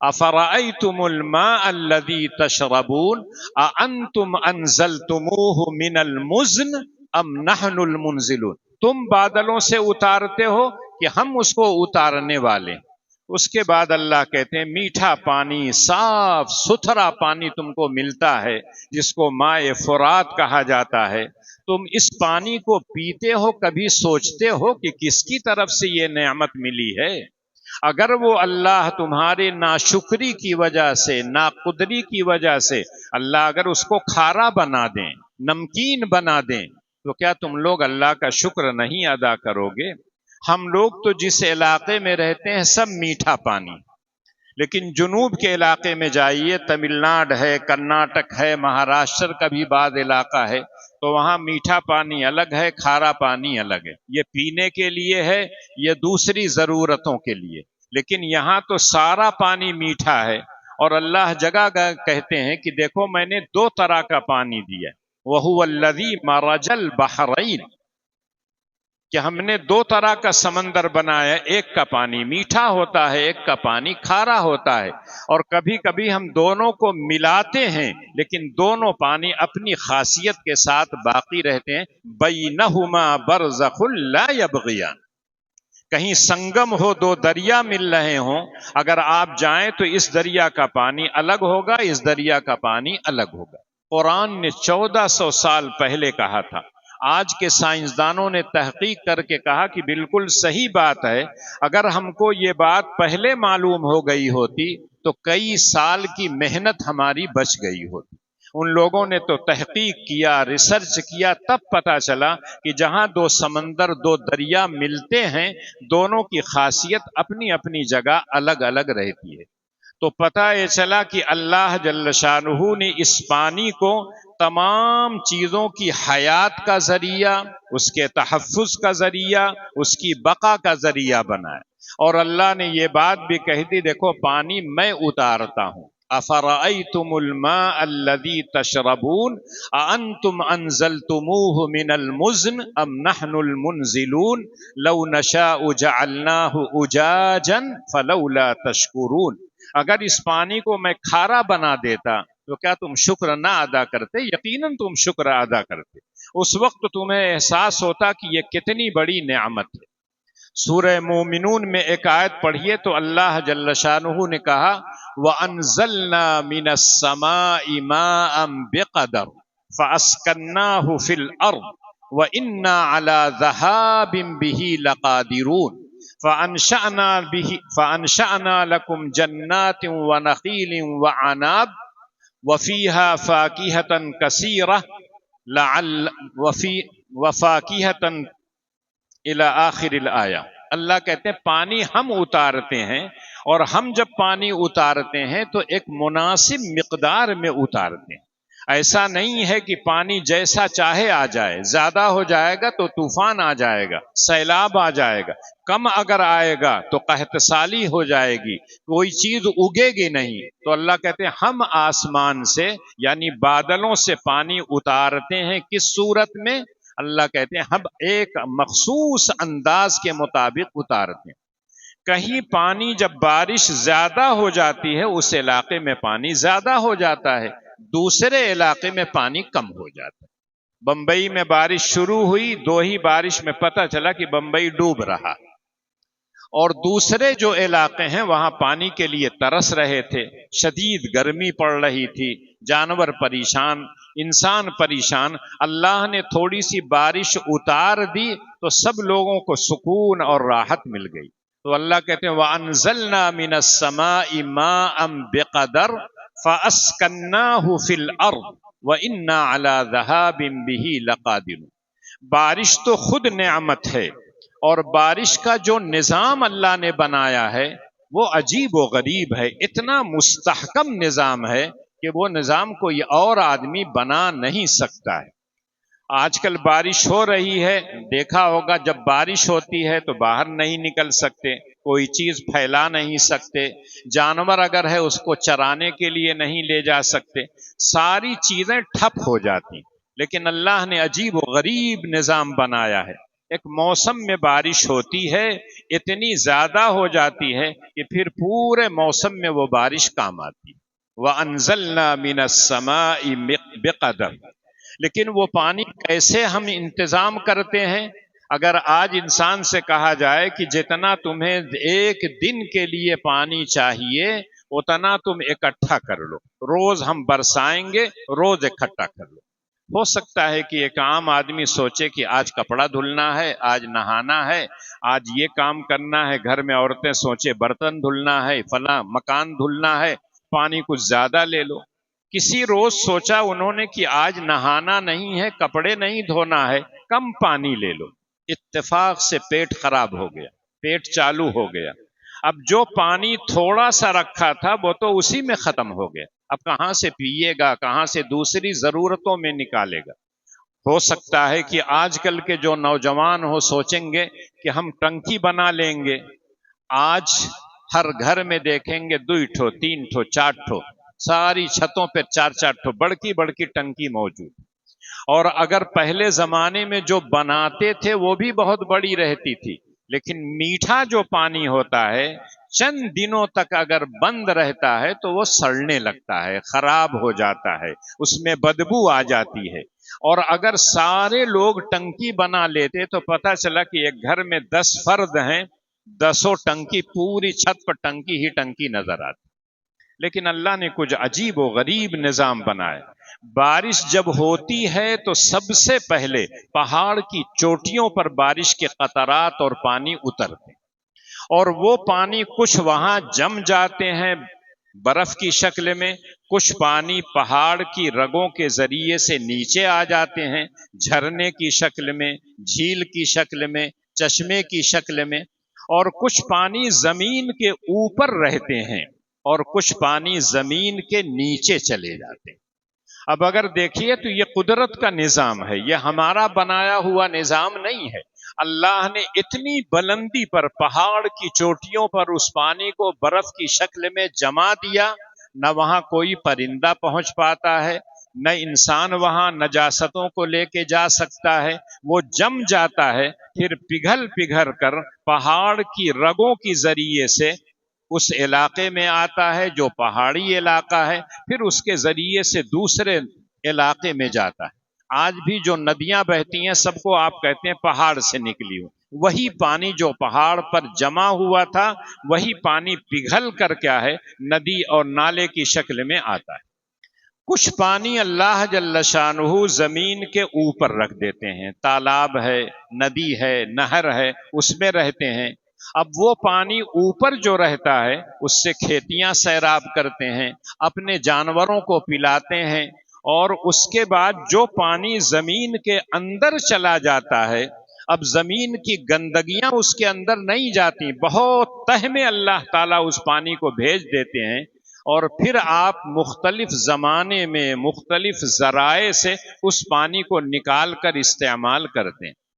افرأیتم الماء الذی تشربون اانتم انزلتموه من المزن ام نحن المنزلون، تم بادلوں سے اتارتے ہو کہ ہم اس کو اتارنے والے۔ اس کے بعد اللہ کہتے ہیں میٹھا پانی، صاف ستھرا پانی تم کو ملتا ہے جس کو ماء فرات کہا جاتا ہے، تم اس پانی کو پیتے ہو، کبھی سوچتے ہو کہ کس کی طرف سے یہ نعمت ملی ہے؟ اگر وہ اللہ تمہاری ناشکری کی وجہ سے، ناقدری کی وجہ سے اللہ اگر اس کو کھارا بنا دیں، نمکین بنا دیں، تو کیا تم لوگ اللہ کا شکر نہیں ادا کرو گے؟ ہم لوگ تو جس علاقے میں رہتے ہیں سب میٹھا پانی، لیکن جنوب کے علاقے میں جائیے، تمل ناڈو ہے، کرناٹک ہے، مہاراشٹر کا بھی بعض علاقہ ہے، تو وہاں میٹھا پانی الگ ہے، کھارا پانی الگ ہے۔ یہ پینے کے لیے ہے، یہ دوسری ضرورتوں کے لیے، لیکن یہاں تو سارا پانی میٹھا ہے۔ اور اللہ جگہ کہتے ہیں کہ دیکھو میں نے دو طرح کا پانی دیا، وَهُوَ الَّذِي مَرَجَ الْبَحْرَيْنِ، کہ ہم نے دو طرح کا سمندر بنایا، ایک کا پانی میٹھا ہوتا ہے، ایک کا پانی کھارا ہوتا ہے، اور کبھی کبھی ہم دونوں کو ملاتے ہیں، لیکن دونوں پانی اپنی خاصیت کے ساتھ باقی رہتے ہیں۔ بینہما برزخ لا یبغیان، کہیں سنگم ہو، دو دریا مل رہے ہوں، اگر آپ جائیں تو اس دریا کا پانی الگ ہوگا، اس دریا کا پانی الگ ہوگا۔ قرآن نے 1400 سال پہلے کہا تھا، آج کے سائنسدانوں نے تحقیق کر کے کہا کہ بالکل صحیح بات ہے، اگر ہم کو یہ بات پہلے معلوم ہو گئی ہوتی تو کئی سال کی محنت ہماری بچ گئی ہوتی۔ ان لوگوں نے تو تحقیق کیا، ریسرچ کیا، تب پتا چلا کہ جہاں دو سمندر، دو دریا ملتے ہیں، دونوں کی خاصیت اپنی اپنی جگہ الگ الگ رہتی ہے۔ تو پتہ یہ چلا کہ اللہ جل شانہ نے اس پانی کو تمام چیزوں کی حیات کا ذریعہ، اس کے تحفظ کا ذریعہ، اس کی بقا کا ذریعہ بنایا۔ اور اللہ نے یہ بات بھی کہہ دی، دیکھو پانی میں اتارتا ہوں۔ افرأیتم الماء الذی تشربون اانتم انزلتموه من المزن ام نحن المنزلون لو نشاء جعلناه اجاجا فلولا تشکرون، اگر اس پانی کو میں کھارا بنا دیتا تو کیا تم شکر نہ ادا کرتے؟ یقیناً تم شکر ادا کرتے، اس وقت تمہیں احساس ہوتا کہ یہ کتنی بڑی نعمت ہے۔ سورہ مومنون میں ایک آیت پڑھیے تو اللہ جل شانہ نے کہا وَأَنزَلْنَا مِنَ السَّمَاءِ مَاءً بِقَدَرٍ فَأَسْكَنَّاهُ فِي الْأَرْضِ وَإِنَّا عَلَى ذَهَابٍ بِهِ لَقَادِرُونَ فَأَنشَأْنَا لَكُمْ جَنَّاتٍ وَنَخِيلٍ وَعَنَابٍ وَفِيهَا فَاكِهَةٌ كَثِيرَةٌ وَفَاكِهَةٌ الی آخر الآیہ۔ اللہ کہتے ہیں پانی ہم اتارتے ہیں، اور ہم جب پانی اتارتے ہیں تو ایک مناسب مقدار میں اتارتے ہیں۔ ایسا نہیں ہے کہ پانی جیسا چاہے آ جائے، زیادہ ہو جائے گا تو طوفان آ جائے گا، سیلاب آ جائے گا، کم اگر آئے گا تو قحط سالی ہو جائے گی، کوئی چیز اگے گی نہیں۔ تو اللہ کہتے ہیں ہم آسمان سے یعنی بادلوں سے پانی اتارتے ہیں، کس صورت میں؟ اللہ کہتے ہیں ہم ایک مخصوص انداز کے مطابق اتارتے ہیں۔ کہیں پانی جب بارش زیادہ ہو جاتی ہے اس علاقے میں پانی زیادہ ہو جاتا ہے، دوسرے علاقے میں پانی کم ہو جاتا ہے۔ بمبئی میں بارش شروع ہوئی، دو ہی بارش میں پتہ چلا کہ بمبئی ڈوب رہا، اور دوسرے جو علاقے ہیں وہاں پانی کے لیے ترس رہے تھے، شدید گرمی پڑ رہی تھی، جانور پریشان، انسان پریشان۔ اللہ نے تھوڑی سی بارش اتار دی تو سب لوگوں کو سکون اور راحت مل گئی۔ تو اللہ کہتے ہیں وَأَنزَلْنَا مِنَ السَّمَاءِ مَاءً بِقَدَرٍ فَأَسْكَنَّاهُ فِي الْأَرْضِ وَإِنَّا عَلَى ذَهَابٍ بِهِ لَقَادِرُونَ۔ بارش تو خود نعمت ہے، اور بارش کا جو نظام اللہ نے بنایا ہے وہ عجیب و غریب ہے، اتنا مستحکم نظام ہے کہ وہ نظام کوئی اور آدمی بنا نہیں سکتا ہے۔ آج کل بارش ہو رہی ہے، دیکھا ہوگا جب بارش ہوتی ہے تو باہر نہیں نکل سکتے، کوئی چیز پھیلا نہیں سکتے، جانور اگر ہے اس کو چرانے کے لیے نہیں لے جا سکتے، ساری چیزیں ٹھپ ہو جاتی۔ لیکن اللہ نے عجیب و غریب نظام بنایا ہے۔ ایک موسم میں بارش ہوتی ہے، اتنی زیادہ ہو جاتی ہے کہ پھر پورے موسم میں وہ بارش کام آتی ہے۔ وَأَنزَلْنَا مِنَ السَّمَاءِ بِقَدَرٍ، لیکن وہ پانی کیسے ہم انتظام کرتے ہیں؟ اگر آج انسان سے کہا جائے کہ جتنا تمہیں ایک دن کے لیے پانی چاہیے اتنا تم اکٹھا کر لو، روز ہم برسائیں گے، روز اکٹھا کر لو۔ ہو سکتا ہے کہ ایک عام آدمی سوچے کہ آج کپڑا دھلنا ہے، آج نہانا ہے، آج یہ کام کرنا ہے، گھر میں عورتیں سوچے برتن دھلنا ہے، فلاں مکان دھلنا ہے، پانی کچھ زیادہ لے لو۔ کسی روز سوچا انہوں نے کہ آج نہانا نہیں ہے، کپڑے نہیں دھونا ہے، کم پانی لے لو۔ اتفاق سے پیٹ خراب ہو گیا، پیٹ چالو ہو گیا۔ اب جو پانی تھوڑا سا رکھا تھا وہ تو اسی میں ختم ہو گیا، اب کہاں سے پیے گا، کہاں سے دوسری ضرورتوں میں نکالے گا؟ ہو سکتا ہے کہ آج کل کے جو نوجوان ہو سوچیں گے کہ ہم ٹنکی بنا لیں گے۔ آج ہر گھر میں دیکھیں گے 2 ٹھو 3 ٹھو 4 ٹھو، ساری چھتوں پہ 4 ٹھو بڑکی بڑکی ٹنکی موجود۔ اور اگر پہلے زمانے میں جو بناتے تھے وہ بھی بہت بڑی رہتی تھی، لیکن میٹھا جو پانی ہوتا ہے چند دنوں تک اگر بند رہتا ہے تو وہ سڑنے لگتا ہے، خراب ہو جاتا ہے، اس میں بدبو آ جاتی ہے۔ اور اگر سارے لوگ ٹنکی بنا لیتے تو پتہ چلا کہ ایک گھر میں 10 فرد ہیں، 10 ٹنکی، پوری چھت پر ٹنکی ہی ٹنکی نظر آتی۔ لیکن اللہ نے کچھ عجیب و غریب نظام بنائے۔ بارش جب ہوتی ہے تو سب سے پہلے پہاڑ کی چوٹیوں پر بارش کے قطرات اور پانی اترتے، اور وہ پانی کچھ وہاں جم جاتے ہیں برف کی شکل میں، کچھ پانی پہاڑ کی رگوں کے ذریعے سے نیچے آ جاتے ہیں جھرنے کی شکل میں، جھیل کی شکل میں، چشمے کی شکل میں، اور کچھ پانی زمین کے اوپر رہتے ہیں اور کچھ پانی زمین کے نیچے چلے جاتے ہیں۔ اب اگر دیکھیے تو یہ قدرت کا نظام ہے، یہ ہمارا بنایا ہوا نظام نہیں ہے۔ اللہ نے اتنی بلندی پر پہاڑ کی چوٹیوں پر اس پانی کو برف کی شکل میں جما دیا، نہ وہاں کوئی پرندہ پہنچ پاتا ہے، نہ انسان وہاں نجاستوں کو لے کے جا سکتا ہے، وہ جم جاتا ہے، پھر پگھل پگھل کر پہاڑ کی رگوں کی ذریعے سے اس علاقے میں آتا ہے جو پہاڑی علاقہ ہے، پھر اس کے ذریعے سے دوسرے علاقے میں جاتا ہے۔ آج بھی جو ندیاں بہتی ہیں سب کو آپ کہتے ہیں پہاڑ سے نکلی ہو، وہی پانی جو پہاڑ پر جمع ہوا تھا وہی پانی پگھل کر کیا ہے ندی اور نالے کی شکل میں آتا ہے۔ کچھ پانی اللہ جل شانہ زمین کے اوپر رکھ دیتے ہیں، تالاب ہے، ندی ہے، نہر ہے، اس میں رہتے ہیں۔ اب وہ پانی اوپر جو رہتا ہے اس سے کھیتیاں سیراب کرتے ہیں، اپنے جانوروں کو پلاتے ہیں، اور اس کے بعد جو پانی زمین کے اندر چلا جاتا ہے، اب زمین کی گندگیاں اس کے اندر نہیں جاتی، بہت تہ میں اللہ تعالیٰ اس پانی کو بھیج دیتے ہیں، اور پھر آپ مختلف زمانے میں مختلف ذرائع سے اس پانی کو نکال کر استعمال کرتے ہیں۔